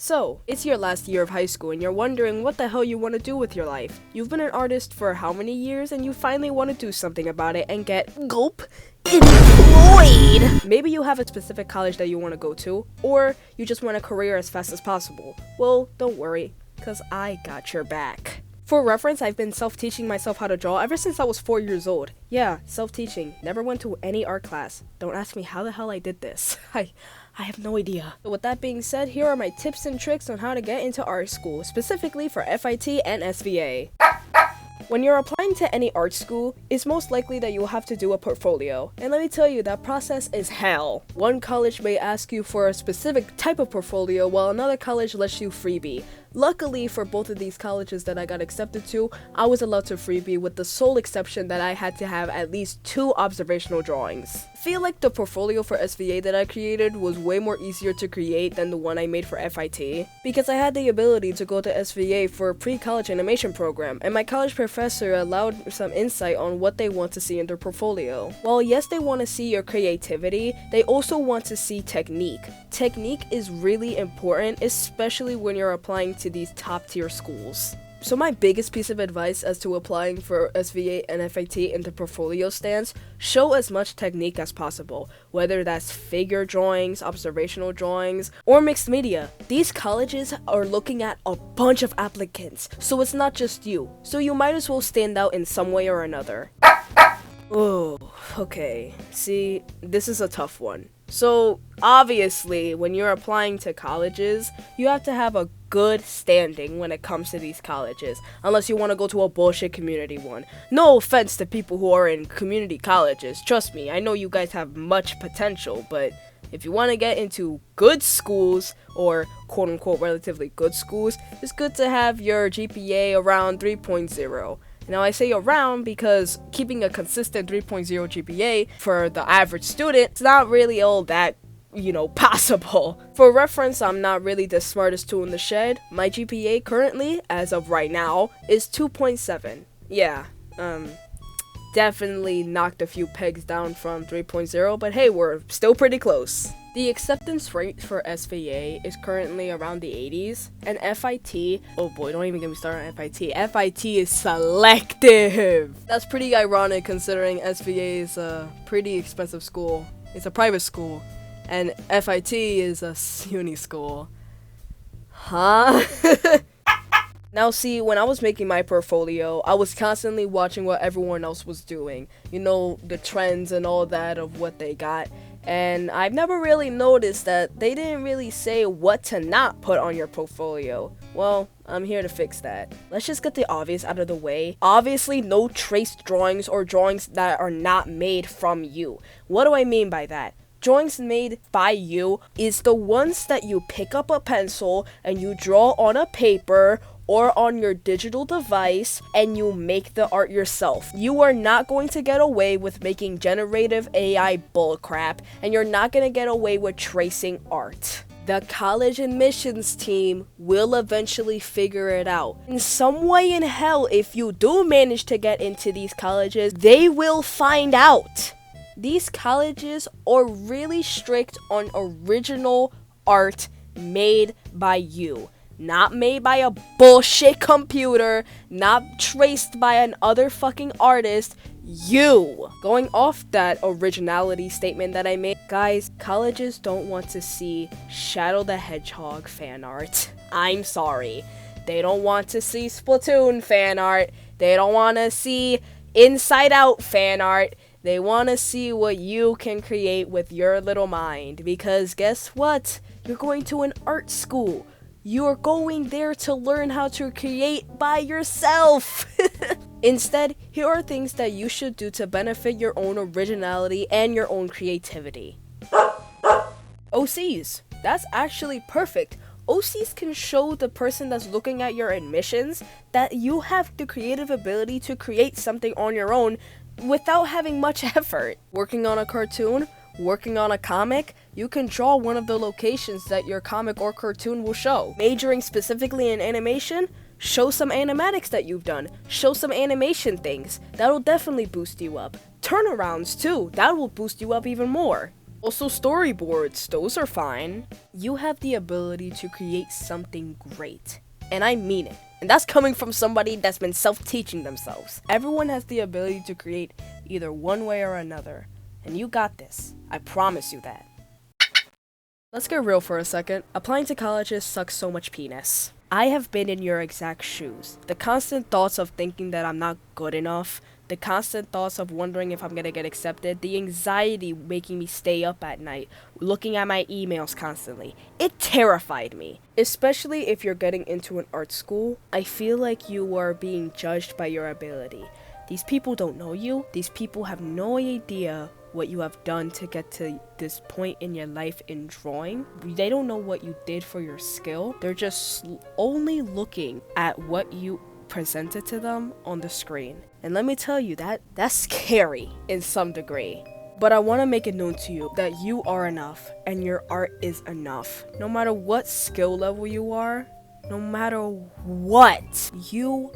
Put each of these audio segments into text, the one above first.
So, it's your last year of high school and you're wondering what the hell you want to do with your life. You've been an artist for how many years and you finally want to do something about it and get gulp employed. Maybe you have a specific college that you want to go to, or you just want a career as fast as possible. Well, don't worry, cause I got your back. For reference, I've been self-teaching myself how to draw ever since I was 4 years old. Yeah, self-teaching. Never went to any art class. Don't ask me how the hell I did this. I have no idea. So with that being said, here are my tips and tricks on how to get into art school, specifically for FIT and SVA. When you're applying to any art school, it's most likely that you'll have to do a portfolio. And let me tell you, that process is hell. One college may ask you for a specific type of portfolio, while another college lets you freebie. Luckily for both of these colleges that I got accepted to, I was allowed to freebie with the sole exception that I had to have at least 2 observational drawings. I feel like the portfolio for SVA that I created was way more easier to create than the one I made for FIT, because I had the ability to go to SVA for a pre-college animation program, and my college professor allowed some insight on what they want to see in their portfolio. While yes, they want to see your creativity, they also want to see technique. Technique is really important, especially when you're applying to these top tier schools. So my biggest piece of advice as to applying for SVA and FIT in the portfolio stance, show as much technique as possible, whether that's figure drawings, observational drawings, or mixed media. These colleges are looking at a bunch of applicants, so it's not just you, so you might as well stand out in some way or another. Oh, okay. See, this is a tough one. So, obviously, when you're applying to colleges, you have to have a good standing when it comes to these colleges, unless you want to go to a bullshit community one. No offense to people who are in community colleges, trust me, I know you guys have much potential, but if you want to get into good schools, or quote-unquote relatively good schools, it's good to have your GPA around 3.0. Now I say around because keeping a consistent 3.0 GPA for the average student is not really all that, possible. For reference, I'm not really the smartest tool in the shed. My GPA currently, as of right now, is 2.7. Yeah, definitely knocked a few pegs down from 3.0, but hey, we're still pretty close. The acceptance rate for SVA is currently around the 80s, and FIT, oh boy, don't even get me started on FIT. FIT is selective! That's pretty ironic considering SVA is a pretty expensive school. It's a private school, and FIT is a uni school. Huh? Now see, when I was making my portfolio, I was constantly watching what everyone else was doing. The trends and all that of what they got. And I've never really noticed that they didn't really say what to not put on your portfolio. Well, I'm here to fix that. Let's just get the obvious out of the way. Obviously, no traced drawings or drawings that are not made from you. What do I mean by that? Drawings made by you is the ones that you pick up a pencil and you draw on a paper or on your digital device, and you make the art yourself. You are not going to get away with making generative AI bullcrap, and you're not going to get away with tracing art. The college admissions team will eventually figure it out. In some way in hell, if you do manage to get into these colleges, they will find out. These colleges are really strict on original art made by you. Not made by a bullshit computer, not traced by another fucking artist, you. Going off that originality statement that I made, guys, colleges don't want to see Shadow the Hedgehog fan art. I'm sorry. They don't want to see Splatoon fan art. They don't want to see Inside Out fan art. They want to see what you can create with your little mind. Because guess what? You're going to an art school. You're going there to learn how to create by yourself. Instead, here are things that you should do to benefit your own originality and your own creativity. OCs. That's actually perfect. OCs can show the person that's looking at your admissions that you have the creative ability to create something on your own without having much effort. Working on a cartoon, working on a comic, you can draw one of the locations that your comic or cartoon will show. Majoring specifically in animation, show some animatics that you've done. Show some animation things. That'll definitely boost you up. Turnarounds too, that will boost you up even more. Also storyboards, those are fine. You have the ability to create something great. And I mean it. And that's coming from somebody that's been self-teaching themselves. Everyone has the ability to create either one way or another. And you got this. I promise you that. Let's get real for a second. Applying to colleges sucks so much penis. I have been in your exact shoes. The constant thoughts of thinking that I'm not good enough, the constant thoughts of wondering if I'm gonna get accepted, the anxiety making me stay up at night, looking at my emails constantly. It terrified me. Especially if you're getting into an art school, I feel like you are being judged by your ability. These people don't know you. These people have no idea what you have done to get to this point in your life in drawing. They don't know what you did for your skill. They're just only looking at what you presented to them on the screen. And let me tell you, that's scary in some degree. But I want to make it known to you that you are enough and your art is enough. No matter what skill level you are, no matter what, you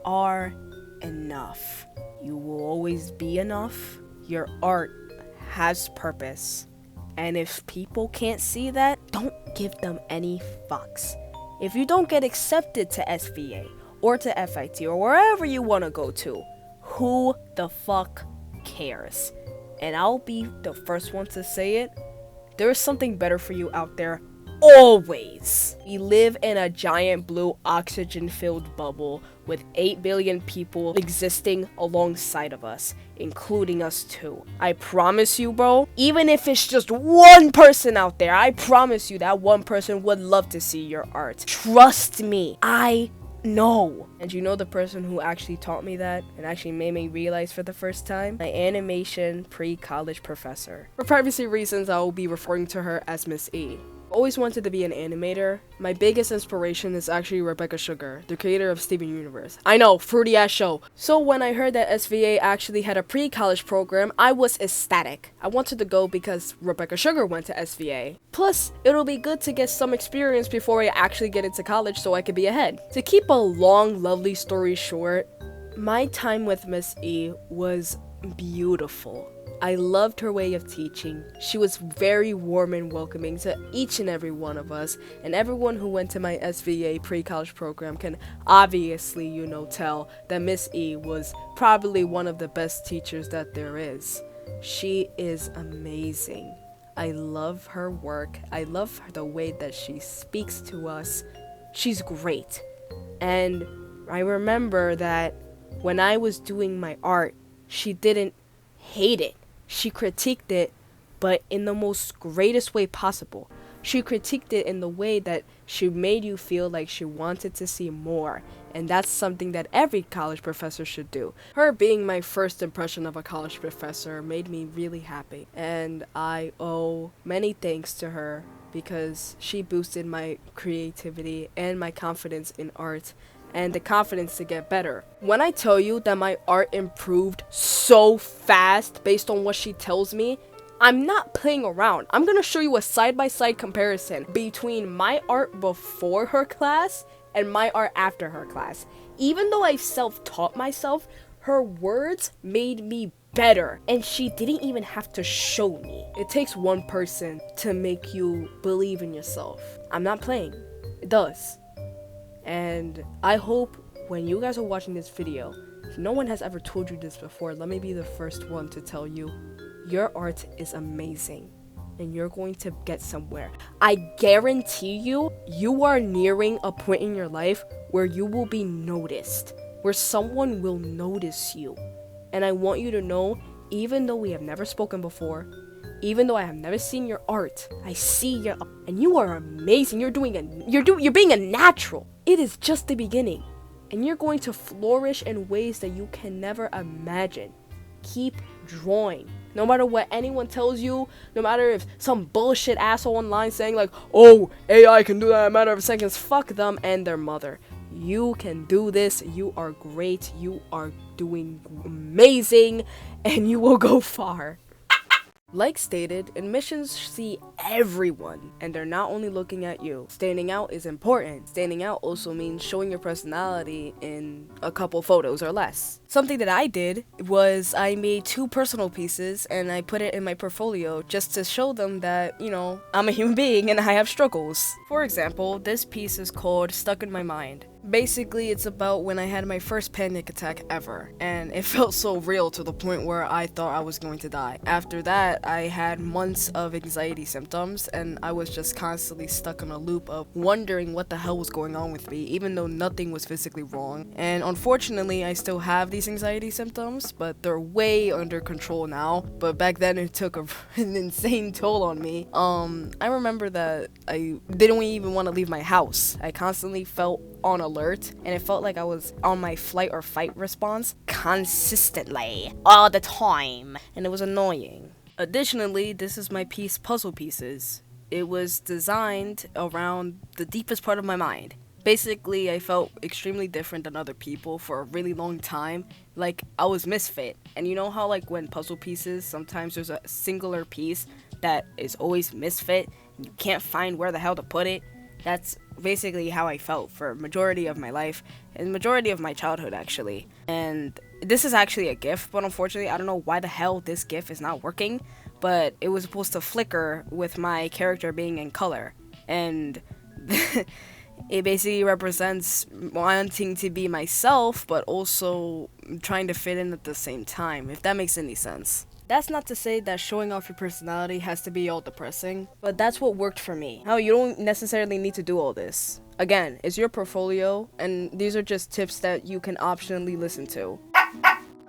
are enough. You will always be enough. Your art has purpose. And if people can't see that, don't give them any fucks. If you don't get accepted to SVA or to FIT or wherever you want to go to, who the fuck cares? And I'll be the first one to say it. There is something better for you out there. Always. We live in a giant blue oxygen-filled bubble with 8 billion people existing alongside of us, including us too. I promise you, bro, even if it's just one person out there, I promise you that one person would love to see your art. Trust me, I know. And you know the person who actually taught me that and actually made me realize for the first time? My animation pre-college professor. For privacy reasons, I will be referring to her as Miss E. Always wanted to be an animator. My biggest inspiration is actually Rebecca Sugar, the creator of Steven Universe. I know, fruity ass show. So when I heard that SVA actually had a pre-college program, I was ecstatic. I wanted to go because Rebecca Sugar went to SVA. Plus, it'll be good to get some experience before I actually get into college so I could be ahead. To keep a long, lovely story short, my time with Miss E was beautiful. I loved her way of teaching. She was very warm and welcoming to each and every one of us, and everyone who went to my SVA pre-college program can obviously, tell that Miss E was probably one of the best teachers that there is. She is amazing. I love her work. I love the way that she speaks to us. She's great. And I remember that when I was doing my art, she didn't hate it. She critiqued it, but in the most greatest way possible. She critiqued it in the way that she made you feel like she wanted to see more. And that's something that every college professor should do. Her being my first impression of a college professor made me really happy. And I owe many thanks to her because she boosted my creativity and my confidence in art and the confidence to get better. When I tell you that my art improved so fast based on what she tells me, I'm not playing around. I'm gonna show you a side-by-side comparison between my art before her class and my art after her class. Even though I self-taught myself, her words made me better, and she didn't even have to show me. It takes one person to make you believe in yourself. I'm not playing. It does. And I hope when you guys are watching this video, if no one has ever told you this before, let me be the first one to tell you, your art is amazing and you're going to get somewhere. I guarantee you, you are nearing a point in your life where you will be noticed, where someone will notice you. And I want you to know, even though we have never spoken before, even though I have never seen your art, I see your art, and you are amazing. You're being a natural. It is just the beginning, and you're going to flourish in ways that you can never imagine. Keep drawing. No matter what anyone tells you, no matter if some bullshit asshole online saying like, oh, AI can do that in a matter of seconds, fuck them and their mother. You can do this. You are great. You are doing amazing, and you will go far. Like stated, admissions see everyone, and they're not only looking at you. Standing out is important. Standing out also means showing your personality in a couple photos or less. Something that I did was I made 2 personal pieces and I put it in my portfolio just to show them that, you know, I'm a human being and I have struggles. For example, this piece is called Stuck in My Mind. Basically, it's about when I had my first panic attack ever, and it felt so real to the point where I thought I was going to die. After that, I had months of anxiety symptoms, and I was just constantly stuck in a loop of wondering what the hell was going on with me, even though nothing was physically wrong. And unfortunately, I still have these anxiety symptoms, but they're way under control now. But back then, it took an insane toll on me. I remember that I didn't even want to leave my house. I constantly felt on alert, and it felt like I was on my flight or fight response consistently, all the time, and it was annoying. Additionally, this is my piece, Puzzle Pieces. It was designed around the deepest part of my mind. Basically, I felt extremely different than other people for a really long time, like I was misfit. And you know how like when puzzle pieces, sometimes there's a singular piece that is always misfit, and you can't find where the hell to put it? That's basically how I felt for majority of my life and majority of my childhood, actually. And this is actually a GIF, but unfortunately I don't know why the hell this GIF is not working, but it was supposed to flicker with my character being in color, and it basically represents wanting to be myself but also trying to fit in at the same time, if that makes any sense. That's not to say that showing off your personality has to be all depressing, but that's what worked for me. How you don't necessarily need to do all this. Again, it's your portfolio, and these are just tips that you can optionally listen to.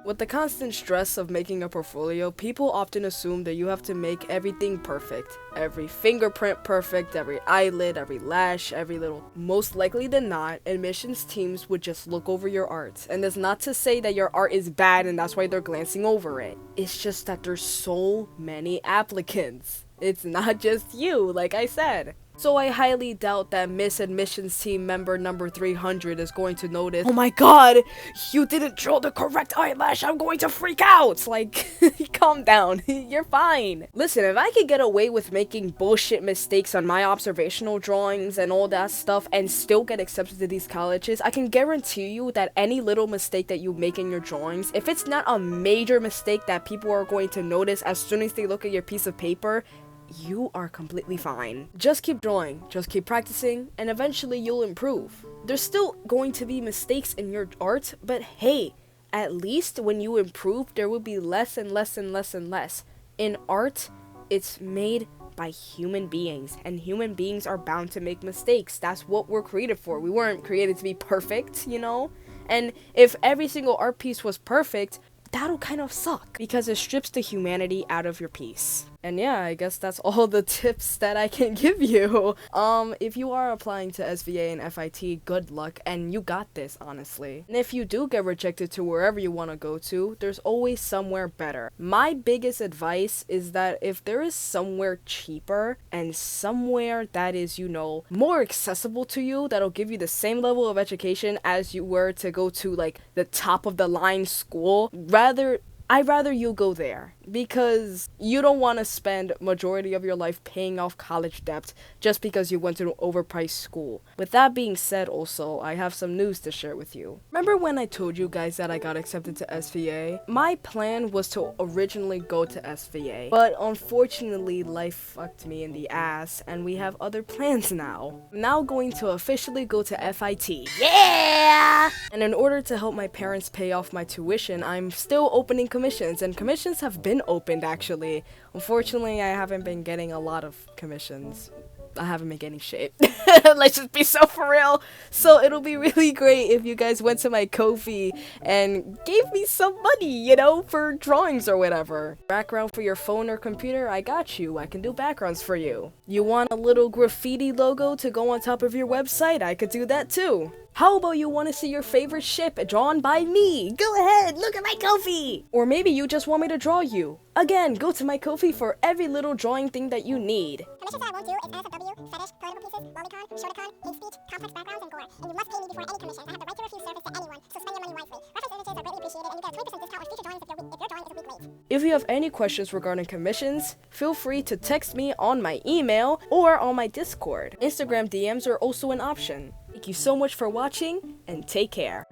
With the constant stress of making a portfolio, people often assume that you have to make everything perfect. Every fingerprint perfect, every eyelid, every lash, every little. Most likely than not, admissions teams would just look over your art. And that's not to say that your art is bad and that's why they're glancing over it. It's just that there's so many applicants. It's not just you, like I said. So I highly doubt that Miss Admissions Team member number 300 is going to notice, "Oh my god, you didn't draw the correct eyelash, I'm going to freak out!" Like, calm down, you're fine. Listen, if I could get away with making bullshit mistakes on my observational drawings and all that stuff and still get accepted to these colleges, I can guarantee you that any little mistake that you make in your drawings, if it's not a major mistake that people are going to notice as soon as they look at your piece of paper, you are completely fine. Just keep drawing, just keep practicing, and eventually you'll improve. There's still going to be mistakes in your art, but hey, at least when you improve, there will be less and less and less and less. In art, it's made by human beings, and human beings are bound to make mistakes. That's what we're created for. We weren't created to be perfect, you know? And if every single art piece was perfect, that'll kind of suck, because it strips the humanity out of your piece. And yeah, I guess that's all the tips that I can give you. If you are applying to SVA and FIT, good luck, and you got this, honestly. And if you do get rejected to wherever you want to go to, there's always somewhere better. My biggest advice is that if there is somewhere cheaper and somewhere that is, you know, more accessible to you, that'll give you the same level of education as you were to go to like the top of the line school, I'd rather you go there, because you don't want to spend majority of your life paying off college debt just because you went to an overpriced school. With that being said, also, I have some news to share with you. Remember when I told you guys that I got accepted to SVA? My plan was to originally go to SVA, but unfortunately life fucked me in the ass and we have other plans now. I'm now going to officially go to FIT. Yeah! And in order to help my parents pay off my tuition, I'm still opening commissions, and commissions have been opened, actually. Unfortunately, I haven't been getting a lot of commissions. I haven't been getting shit. Let's just be so for real. So it'll be really great if you guys went to my Ko-fi and gave me some money, you know, for drawings or whatever. Background for your phone or computer, I got you. I can do backgrounds for you. You want a little graffiti logo to go on top of your website? I could do that too. How about you want to see your favorite ship drawn by me? Go ahead, look at my Ko-fi! Or maybe you just want me to draw you. Again, go to my Ko-fi for every little drawing thing that you need. Commissions that I won't do is NSFW, Fetish, collectible pieces, lolicon, shotacon, hate speech, complex backgrounds, and Gore. And you must pay me before any commissions. I have the right to refuse service to anyone, so spend your money wisely. Reference images are greatly appreciated, and you get a 20% discount on future drawings if your drawing is a week late. If you have any questions regarding commissions, feel free to text me on my email or on my Discord. Instagram DMs are also an option. Thank you so much for watching, and take care.